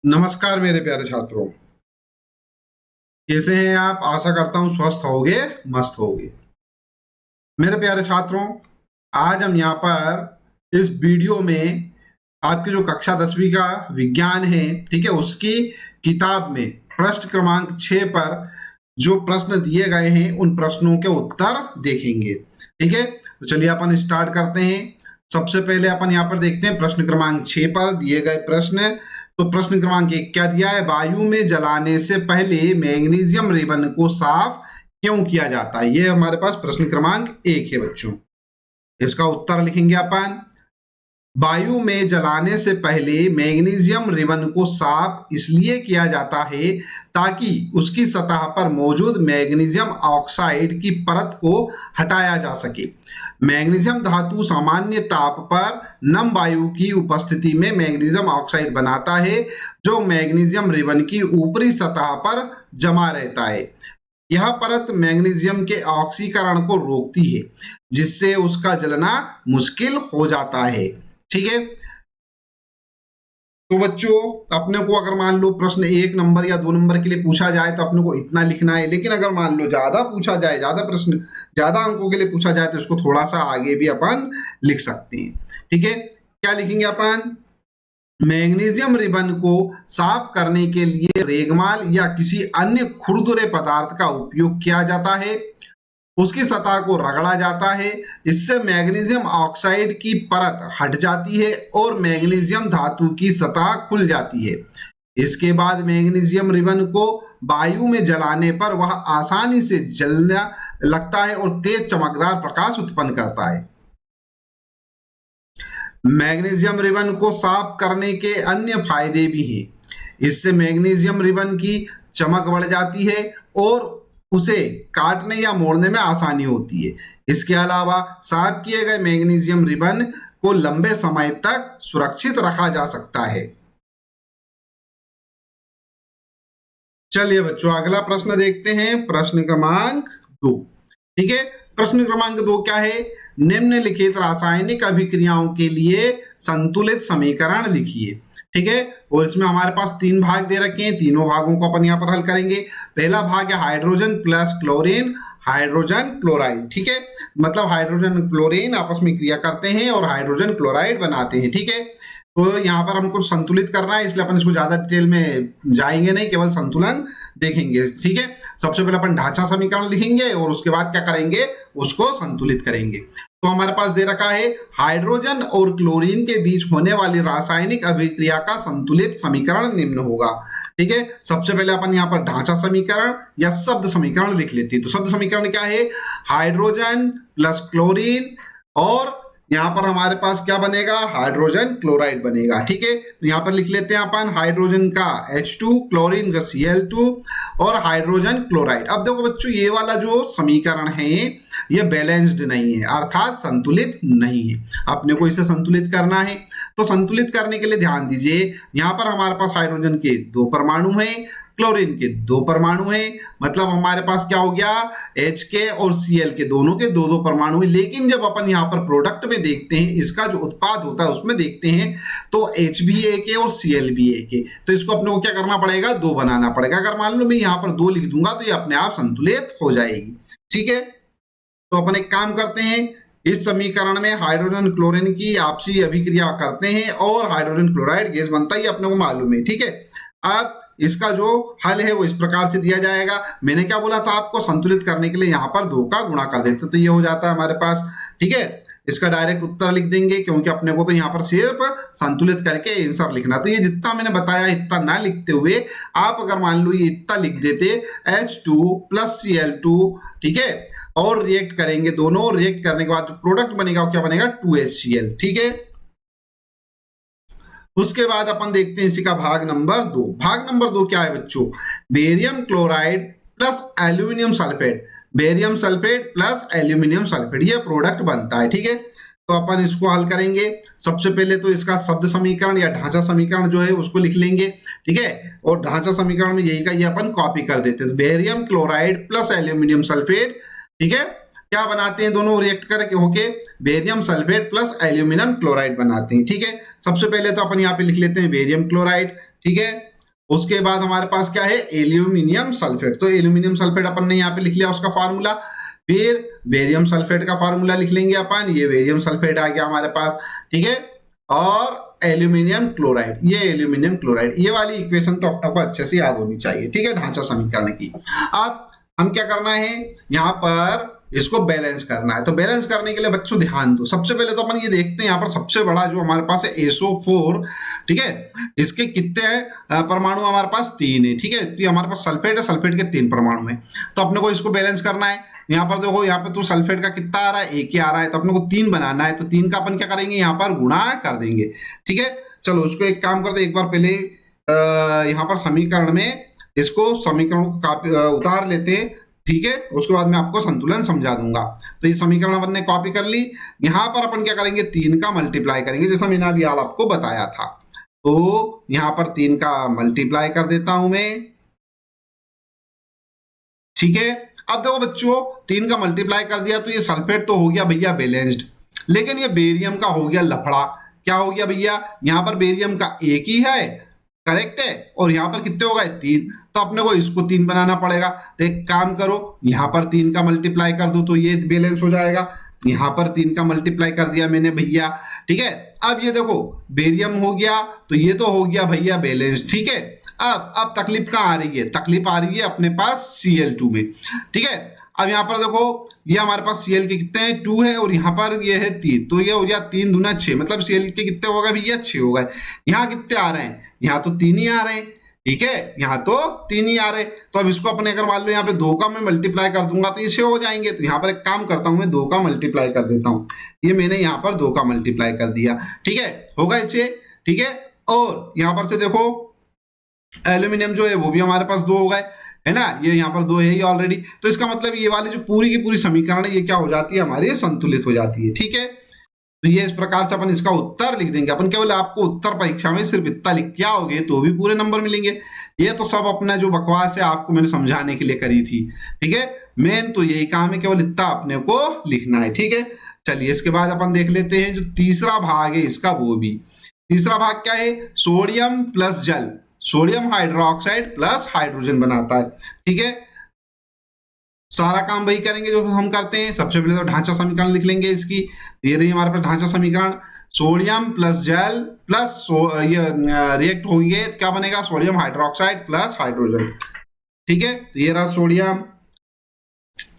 नमस्कार मेरे प्यारे छात्रों, कैसे हैं आप? आशा करता हूं स्वस्थ होगे, मस्त होगे। मेरे प्यारे छात्रों, आज हम यहाँ पर इस वीडियो में आपकी जो कक्षा 10वीं का विज्ञान है, ठीक है, उसकी किताब में प्रश्न क्रमांक 6 पर जो प्रश्न दिए गए हैं उन प्रश्नों के उत्तर देखेंगे। ठीक है, तो चलिए अपन स्टार्ट करते हैं। सबसे पहले अपन यहाँ पर देखते हैं प्रश्न क्रमांक 6 पर दिए गए प्रश्न। तो प्रश्न क्रमांक 1 क्या दिया है? वायु में जलाने से पहले मैग्नीशियम रिबन को साफ क्यों किया जाता है? ये हमारे पास प्रश्न क्रमांक 1 है बच्चों। इसका उत्तर लिखेंगे अपन। वायु में जलाने से पहले मैग्नीशियम रिबन को साफ इसलिए किया जाता है ताकि उसकी सतह पर मौजूद मैग्नीशियम ऑक्साइड की परत को हटाया जा सके। मैग्नीशियम धातु सामान्य ताप पर नम वायु की उपस्थिति में मैग्नीशियम ऑक्साइड बनाता है जो मैग्नीशियम रिबन की ऊपरी सतह पर जमा रहता है। यह परत मैग्नीशियम के ऑक्सीकरण को रोकती है जिससे उसका जलना मुश्किल हो जाता है। ठीक है, तो बच्चों अपने को अगर मान लो प्रश्न 1 नंबर या 2 नंबर के लिए पूछा जाए तो अपने को इतना लिखना है, लेकिन अगर मान लो ज्यादा पूछा जाए, ज्यादा अंकों के लिए पूछा जाए तो इसको थोड़ा सा आगे भी अपन लिख सकते हैं। ठीक है, क्या लिखेंगे अपन? मैग्नीशियम रिबन को साफ करने के लिए रेगमाल या किसी अन्य खुरदुरे पदार्थ का उपयोग किया जाता है। उसकी सतह को रगड़ा जाता है, इससे मैग्नीशियम ऑक्साइड की परत हट जाती है और मैग्नीशियम धातु की सतह खुल जाती है। इसके बाद मैग्नीशियम रिबन को वायु में जलाने पर वह आसानी से जलने लगता है और तेज चमकदार प्रकाश उत्पन्न करता है। मैग्नीशियम रिबन को साफ करने के अन्य फायदे भी हैं। इससे मैग्नीशियम रिबन की चमक बढ़ जाती है और उसे काटने या मोड़ने में आसानी होती है। इसके अलावा साफ किए गए मैग्नीशियम रिबन को लंबे समय तक सुरक्षित रखा जा सकता है। चलिए बच्चों अगला प्रश्न देखते हैं, प्रश्न क्रमांक 2। ठीक है, प्रश्न क्रमांक 2 क्या है? निम्नलिखित रासायनिक अभिक्रियाओं के लिए संतुलित समीकरण लिखिए। ठीक है, और इसमें हमारे पास 3 भाग दे रखे हैं, तीनों भागों को अपन यहाँ पर हल करेंगे। पहला भाग है hydrogen plus chlorine hydrogen chloride. ठीक है, मतलब हाइड्रोजन क्लोरीन आपस में क्रिया करते हैं और हाइड्रोजन क्लोराइड बनाते हैं। ठीक है, तो यहाँ पर हमको संतुलित करना है, इसलिए अपन इसको ज्यादा डिटेल में जाएंगे नहीं, केवल संतुलन देखेंगे। ठीक है, सबसे पहले अपन ढांचा समीकरण लिखेंगे और उसके बाद क्या करेंगे, उसको संतुलित करेंगे। तो हमारे पास दे रखा है हाइड्रोजन और क्लोरीन के बीच होने वाली रासायनिक अभिक्रिया का संतुलित समीकरण निम्न होगा। ठीक है, सबसे पहले अपन यहाँ पर ढांचा समीकरण या शब्द समीकरण लिख लेते हैं। तो शब्द समीकरण क्या है? हाइड्रोजन प्लस क्लोरीन और यहाँ पर हमारे पास क्या बनेगा? हाइड्रोजन क्लोराइड बनेगा। ठीक है, तो यहाँ पर लिख लेते हैं अपन हाइड्रोजन का H2, क्लोरीन का Cl2 और हाइड्रोजन क्लोराइड। अब देखो बच्चों ये वाला जो समीकरण है ये बैलेंस्ड नहीं है, अर्थात संतुलित नहीं है। अपने को इसे संतुलित करना है, तो संतुलित करने के लिए ध्यान दीजिए, यहाँ पर हमारे पास हाइड्रोजन के 2 परमाणु हैं, क्लोरीन के 2 परमाणु हैं, मतलब हमारे पास क्या हो गया? H और Cl के दोनों के 2-2 परमाणु हैं। लेकिन जब अपन यहाँ पर प्रोडक्ट में देखते हैं, इसका जो उत्पाद होता है उसमें देखते हैं तो H भी एक है और Cl भी एक है, तो इसको अपने को क्या करना पड़ेगा? 2 बनाना पड़ेगा। अगर मान लो मैं यहाँ पर 2 लिख दूंगा तो ये अपने आप संतुलित हो जाएगी। ठीक है, तो अपन एक काम करते हैं, इस समीकरण में हाइड्रोजन क्लोरीन की आपसी अभिक्रिया करते हैं और हाइड्रोजन क्लोराइड गैस बनता ही अपने को मालूम है। ठीक है, अब इसका जो हल है वो इस प्रकार से दिया जाएगा। मैंने क्या बोला था आपको? संतुलित करने के लिए यहाँ पर 2 का गुणा कर देते तो ये हो जाता है हमारे पास। ठीक है, इसका डायरेक्ट उत्तर लिख देंगे क्योंकि अपने को तो यहाँ पर सिर्फ संतुलित करके आंसर लिखना। तो ये जितना मैंने बताया इतना ना लिखते हुए आप अगर मान लो ये इतना लिख देते H2 प्लस Cl2, ठीक है, और रिएक्ट करेंगे दोनों, रिएक्ट करने के बाद जो प्रोडक्ट बनेगा वो क्या बनेगा? 2HCl। ठीक है, उसके बाद अपन देखते हैं इसी का भाग नंबर 2। भाग नंबर 2 क्या है बच्चों? Barium chloride plus aluminium sulphate, barium sulphate plus aluminium sulphate, ये प्रोडक्ट बनता है। ठीक है, तो अपन इसको हल करेंगे। सबसे पहले तो इसका शब्द समीकरण या ढांचा समीकरण जो है उसको लिख लेंगे। ठीक है, और ढांचा समीकरण में यही का ये अपन कॉपी कर देते हैं। Barium chloride plus aluminium sulphate, ठीक है, क्या बनाते हैं? दोनों रिएक्ट करके होके barium sulphate plus aluminium chloride बनाते हैं। ठीक है, सबसे पहले तो अपन यहाँ पे लिख लेते हैं बेरियम क्लोराइड। ठीक है, उसके बाद हमारे पास क्या है, एल्यूमिनियम सल्फेट। तो एल्यूमिनियम सल्फेट अपन ने यहाँ पे लिख लिया उसका फार्मूला। फिर बेरियम सल्फेट का फार्मूला लिख लेंगे अपन, ये बेरियम सल्फेट आ गया हमारे पास, ठीक है। और एल्यूमिनियम क्लोराइड, ये एल्यूमिनियम क्लोराइड, ये वाली इक्वेशन तो अपने को अच्छे से याद होनी चाहिए, ठीक है, ढांचा समीकरण की। अब हम क्या करना है, यहाँ पर इसको बैलेंस करना है। तो बैलेंस करने के लिए बच्चों ध्यान दो, सबसे पहले तो अपन ये देखते हैं यहाँ पर सबसे बड़ा जो हमारे पास है SO4, ठीक है, इसके कितने परमाणु हमारे पास, 3 है, ठीक है। तो हमारे पास सल्फेट है, सल्फेट के 3 परमाणु है। तो अपने को इसको बैलेंस करना है। यहाँ पर देखो, यहाँ पे तो सल्फेट का कितना आ रहा है, 1 ही आ रहा है, तो अपने को 3 बनाना है। तो 3 का अपन क्या करेंगे, यहाँ पर गुणा कर देंगे, ठीक है। चलो उसको एक काम करते, एक बार पहले यहाँ पर समीकरण में इसको समीकरण को उतार लेते हैं, ठीक है। उसके बाद मैं आपको संतुलन समझा दूंगा। तो ये समीकरण अपन ने कॉपी कर ली। यहाँ पर अपन क्या करेंगे, 3 का मल्टीप्लाई करेंगे, जैसा मैंने अभी हाल आपको बताया था। तो यहाँ पर 3 का मल्टीप्लाई कर देता हूं मैं, ठीक है। अब देखो बच्चों, 3 का मल्टीप्लाई कर दिया तो ये सल्फेट तो हो गया भैया बैलेंस्ड, लेकिन ये बेरियम का हो गया लफड़ा। क्या हो गया भैया, यहाँ पर बेरियम का 1 ही है, करेक्ट है, और यहाँ पर कितने हो गए, 3। तो अपने को इसको 3 बनाना पड़ेगा। तो एक काम करो, यहाँ पर 3 का मल्टीप्लाई कर दो तो ये बैलेंस हो जाएगा। यहाँ पर 3 का मल्टीप्लाई कर दिया मैंने भैया, ठीक है। अब ये देखो बेरियम हो गया, तो ये तो हो गया भैया बैलेंस, ठीक है। अब तकलीफ कहाँ आ रही है, तकलीफ आ रही है अपने पास Cl2 में, ठीक है। अब यहाँ पर देखो, ये हमारे पास Cl के कितने हैं, 2 है, और यहाँ पर ये है 3, तो ये हो गया 3 दूना 6, मतलब Cl के कितने हो गए भैया, 6 हो गए। यहाँ कितने आ रहे हैं, यहाँ तो 3 ही आ रहे हैं, ठीक है, यहाँ तो 3 ही आ रहे। तो अब इसको अपने अगर मान लो यहाँ पे 2 का मैं मल्टीप्लाई कर दूंगा तो ये 6 हो जाएंगे। तो यहाँ पर एक काम करता हूँ, मैं 2 का मल्टीप्लाई कर देता हूँ। ये मैंने यहाँ पर 2 का मल्टीप्लाई कर दिया, ठीक है, हो गए 6, ठीक है। और यहाँ पर से देखो एल्यूमिनियम जो है वो भी हमारे पास 2 हो गए, है ना, ये यहाँ पर 2 है ही ऑलरेडी। तो इसका मतलब ये वाली जो पूरी की पूरी समीकरण है ये क्या हो जाती है, हमारी संतुलित हो जाती है, ठीक है। तो ये इस प्रकार से अपन इसका उत्तर लिख देंगे। अपन केवल आपको उत्तर परीक्षा में सिर्फ इतना लिख के आओगे तो भी पूरे नंबर मिलेंगे। ये तो सब अपना जो बकवास है आपको मैंने समझाने के लिए करी थी, ठीक है। मेन तो यही काम है, केवल इतना अपने को लिखना है, ठीक है। चलिए इसके बाद अपन देख लेते हैं जो तीसरा भाग है इसका, वो भी तीसरा भाग क्या है, सोडियम प्लस जल, सोडियम हाइड्रोक्साइड प्लस हाइड्रोजन बनाता है, ठीक है। सारा काम वही करेंगे जो हम करते हैं। सबसे पहले तो ढांचा समीकरण लिख लेंगे इसकी। ये रही हमारे पास ढांचा समीकरण, सोडियम प्लस जल प्लस ये रिएक्ट होंगे तो क्या बनेगा, सोडियम हाइड्रोक्साइड प्लस हाइड्रोजन, ठीक है। तो ये रहा सोडियम,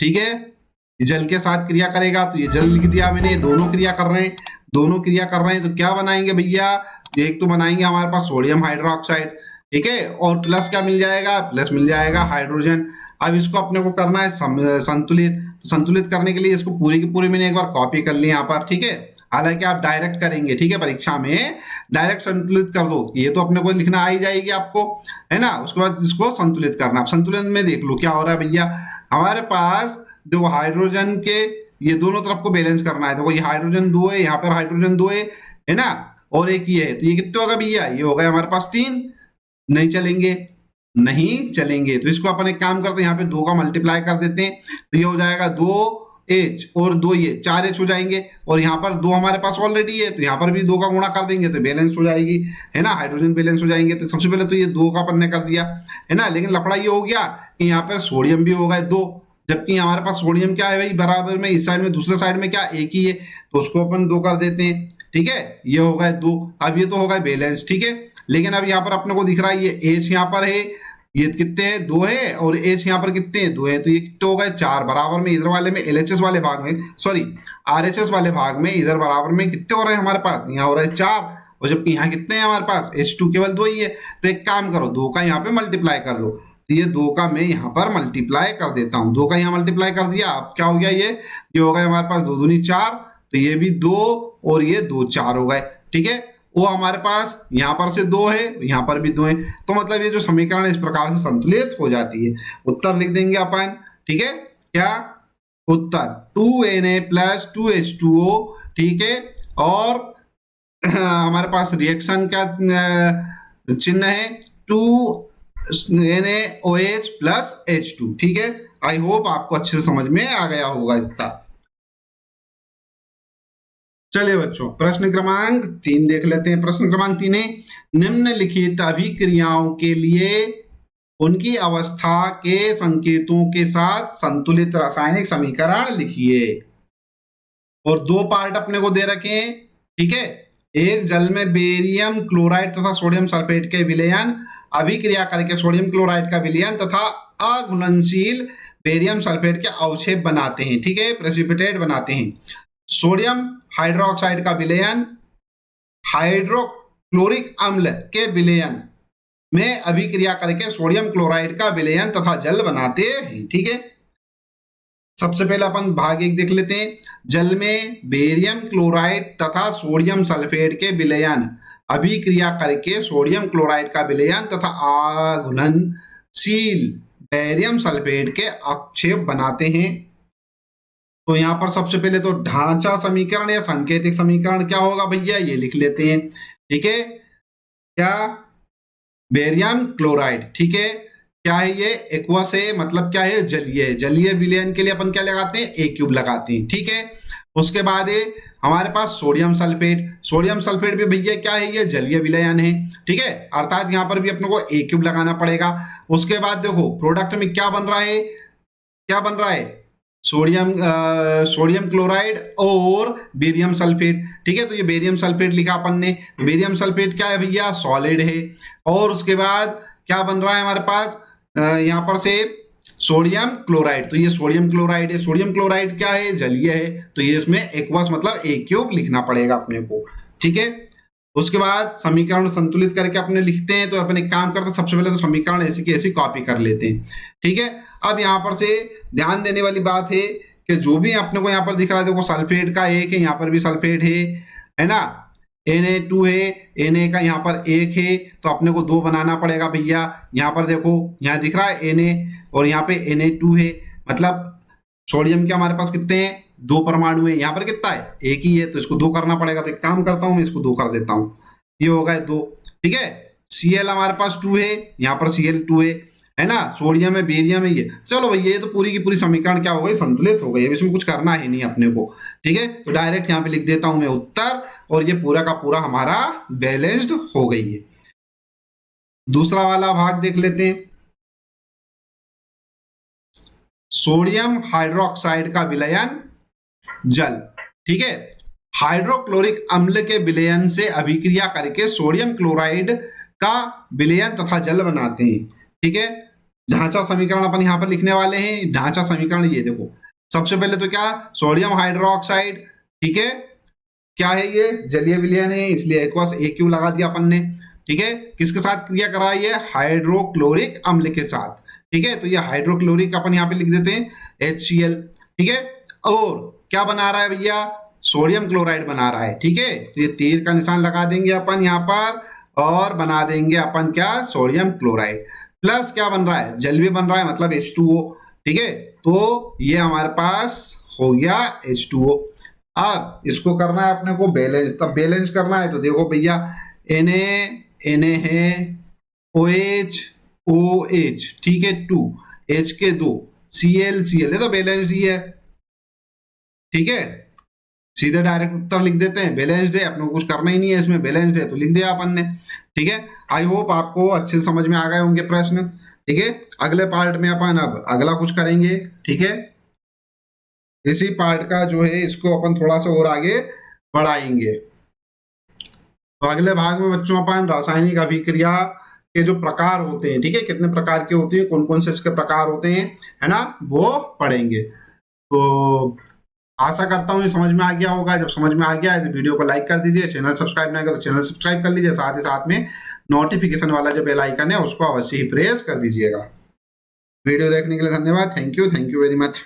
ठीक है, जल के साथ क्रिया करेगा, तो ये जल लिख दिया मैंने। दोनों क्रिया कर रहे हैं, दोनों क्रिया कर रहे हैं, तो क्या बनाएंगे भैया, एक तो बनाएंगे हमारे पास सोडियम हाइड्रोक्साइड, ठीक है, और प्लस क्या मिल जाएगा, प्लस मिल जाएगा हाइड्रोजन। अब इसको अपने को करना है संतुलित। तो संतुलित करने के लिए इसको पूरी की पूरी मैंने एक बार कॉपी कर ली यहाँ पर, ठीक है। हालांकि आप डायरेक्ट करेंगे, ठीक है, परीक्षा में डायरेक्ट संतुलित कर दो, ये तो अपने को लिखना आ ही जाएगी आपको, है ना। उसके बाद इसको संतुलित करना। आप संतुलन में देख लो क्या हो रहा है भैया, हमारे पास दो हाइड्रोजन के ये दोनों तरफ को बैलेंस करना है। देखो ये हाइड्रोजन 2 है, यहाँ पर हाइड्रोजन 2 है ना, और एक ये है, तो ये कितने होगा भैया, ये हो गया हमारे पास 3। नहीं चलेंगे, नहीं चलेंगे, तो इसको अपन एक काम करते हैं, यहाँ पे 2 का मल्टीप्लाई कर देते हैं, तो ये हो जाएगा 2H और 2 ये 4H हो जाएंगे, और यहाँ पर 2 हमारे पास ऑलरेडी है, तो यहाँ पर भी 2 का गुणा कर देंगे तो बैलेंस हो जाएगी, है ना, हाइड्रोजन बैलेंस हो जाएंगे। तो सबसे पहले तो ये 2 का अपन ने कर दिया, है ना, लेकिन लफड़ा ये हो गया कि यहाँ पर सोडियम भी हो गए 2, जबकि हमारे पास सोडियम क्या है भाई, बराबर में इस साइड में, दूसरे साइड में क्या एक ही है, तो उसको अपन 2 कर देते हैं, ठीक है, ये हो गए 2। अब ये तो हो गए बैलेंस, ठीक है। लेकिन अब यहाँ पर अपने को दिख रहा है ये H यहाँ पर है, ये कितने हैं, 2 है, और H यहाँ पर कितने हैं, 2 है, तो ये कितने हो गए 4। बराबर में इधर वाले में LHS वाले भाग में, सॉरी RHS वाले भाग में इधर बराबर में कितने हो रहे हैं हमारे पास, यहाँ हो रहा है 4, और जबकि यहाँ कितने हैं हमारे पास, H2 केवल 2 ही है। तो एक काम करो, 2 का यहाँ पे मल्टीप्लाई कर दो, तो ये 2 का मैं यहाँ पर मल्टीप्लाई कर देता हूँ, 2 का यहाँ मल्टीप्लाई कर दिया। अब क्या हो गया, ये हो गया हमारे पास 2 दूनी 4, तो ये भी 2 और ये 2 4 हो गए, ठीक है। वो हमारे पास यहाँ पर से 2 है, यहाँ पर भी 2 है, तो मतलब ये जो समीकरण है इस प्रकार से संतुलित हो जाती है। उत्तर लिख देंगे अपन, ठीक है, क्या उत्तर 2Na प्लस 2H2O, ठीक है, और हमारे पास रिएक्शन का चिन्ह है 2NaOH प्लस H2, ठीक है। आई होप आपको अच्छे से समझ में आ गया होगा इतना। चलिए बच्चों, प्रश्न क्रमांक 3 देख लेते हैं। प्रश्न क्रमांक 3 है, निम्नलिखित अभिक्रियाओं के लिए उनकी अवस्था के संकेतों के साथ संतुलित रासायनिक समीकरण लिखिए। और 2 पार्ट अपने को दे रखे हैं, ठीक है। एक, जल में बेरियम क्लोराइड तथा सोडियम सल्फेट के विलयन अभिक्रिया करके सोडियम क्लोराइड का विलयन तथा अघुलनशील बेरियम सल्फेट के अवक्षेप बनाते हैं, ठीक है, प्रेसिपिटेट बनाते हैं। सोडियम हाइड्रोक्साइड का विलयन हाइड्रोक्लोरिक अम्ल के विलयन में अभिक्रिया करके सोडियम क्लोराइड का विलयन तथा जल बनाते हैं, ठीक है। सबसे पहले अपन भाग 1 देख लेते हैं। जल में बेरियम क्लोराइड तथा सोडियम सल्फेट के विलयन अभिक्रिया करके सोडियम क्लोराइड का विलयन तथा अघुलनशील बेरियम सल्फेट के अवक्षेप बनाते हैं। तो यहाँ पर सबसे पहले तो ढांचा समीकरण या सांकेतिक समीकरण क्या होगा भैया, ये लिख लेते हैं, ठीक है। क्या, बेरियम क्लोराइड, ठीक है, क्या है ये, एक्वस है, मतलब क्या है, जलीय है। जलीय विलयन के लिए अपन क्या लगाते हैं, A³ लगाते हैं, ठीक है। उसके बाद है हमारे पास सोडियम सल्फेट। सोडियम सल्फेट भी भैया क्या है, ये जलीय विलयन है, ठीक है, अर्थात यहाँ पर भी अपने को A³ लगाना पड़ेगा। उसके बाद देखो प्रोडक्ट में क्या बन रहा है, क्या बन रहा है, सोडियम क्लोराइड और बेरियम सल्फेट, ठीक है। तो ये बेरियम सल्फेट लिखा अपन ने। बेरियम सल्फेट क्या है भैया, सॉलिड है। और उसके बाद क्या बन रहा है हमारे पास, यहाँ पर से सोडियम क्लोराइड, तो ये सोडियम क्लोराइड है। सोडियम क्लोराइड क्या है, जलीय है, तो ये इसमें एक्वस मतलब A³ लिखना पड़ेगा अपने को, ठीक है। उसके बाद समीकरण संतुलित करके अपने लिखते हैं। तो अपन एक काम करते हैं, सबसे पहले तो समीकरण ऐसी की ऐसी कॉपी कर लेते हैं, ठीक है। अब यहाँ पर से ध्यान देने वाली बात है कि जो भी अपने को यहाँ पर दिख रहा है, देखो सल्फेट का 1 है, यहाँ पर भी सल्फेट है ना, Na2 है, Na का यहाँ पर 1 है, तो अपने को 2 बनाना पड़ेगा भैया। यहाँ पर देखो, यहाँ दिख रहा है Na और यहाँ पे Na2 है, मतलब सोडियम के हमारे पास कितने हैं, 2 परमाणु है। यहाँ पर कितना है, 1 ही है, तो इसको 2 करना पड़ेगा। तो एक काम करता हूँ, मैं इसको 2 कर देता हूँ, ये हो गए 2, ठीक है। Cl हमारे पास 2 है, यहाँ पर Cl2 है ना, सोडियम है, बेरियम है, ये चलो भैया, ये तो पूरी की पूरी समीकरण क्या हो गई, संतुलित हो गई। अब इसमें कुछ करना ही नहीं अपने को, ठीक है। तो डायरेक्ट यहाँ पे लिख देता हूं मैं उत्तर, और ये पूरा का पूरा हमारा बैलेंस्ड हो गई है। दूसरा वाला भाग देख लेते हैं। सोडियम हाइड्रोक्साइड का विलयन जल, ठीक है, हाइड्रोक्लोरिक अम्ल के विलयन से अभिक्रिया करके सोडियम क्लोराइड का विलयन तथा जल बनाते हैं, ठीक है। ढांचा समीकरण अपन यहाँ पर लिखने वाले हैं। ढांचा समीकरण ये देखो, सबसे पहले तो क्या, सोडियम हाइड्रोक्साइड, ठीक है, क्या है ये, जलीय विलयन है, इसलिए एक्वस A³ लगा दिया अपन ने, ठीक है। किसके साथ क्रिया कर रहा है, ये हाइड्रोक्लोरिक अम्ल के साथ, ठीक है। तो ये हाइड्रोक्लोरिक अपन यहाँ पे लिख देते हैं HCl, ठीक है। और क्या बना रहा है भैया, सोडियम क्लोराइड बना रहा है, ठीक है। तो ये तीर का निशान लगा देंगे अपन यहाँ पर, और बना देंगे अपन क्या, सोडियम क्लोराइड। प्लस क्या बन रहा है, जल भी बन रहा है, मतलब H2O, ठीक है। तो ये हमारे पास हो गया H2O। अब इसको करना है अपने को बैलेंस। तब बैलेंस करना है तो देखो भैया, Na है, OH OH, ठीक है, 2 H के 2 Cl है, तो बैलेंस्ड ही है, ठीक है। सीधे डायरेक्ट उत्तर लिख देते हैं, बैलेंस्ड है, अपने को कुछ करना ही नहीं है इसमें, बैलेंस्ड है तो लिख दिया अपन ने, ठीक है। आई होप आपको अच्छे से समझ में आ गए होंगे प्रश्न, ठीक है। अगले पार्ट में अपन अब अगला कुछ करेंगे, ठीक है। इसी पार्ट का जो है इसको अपन थोड़ा सा और आगे बढ़ाएंगे। तो अगले भाग में बच्चों अपन रासायनिक अभिक्रिया के जो प्रकार होते हैं, ठीक है, कितने प्रकार के होते हैं, कौन कौन से इसके प्रकार होते हैं, है ना, वो पढ़ेंगे। तो आशा करता हूँ ये समझ में आ गया होगा। जब समझ में आ गया है तो वीडियो को लाइक कर दीजिए, चैनल सब्सक्राइब नहीं किया तो चैनल सब्सक्राइब कर लीजिए, साथ ही साथ में नोटिफिकेशन वाला जो बेल आइकन है उसको अवश्य ही प्रेस कर दीजिएगा। वीडियो देखने के लिए धन्यवाद। Thank you very much.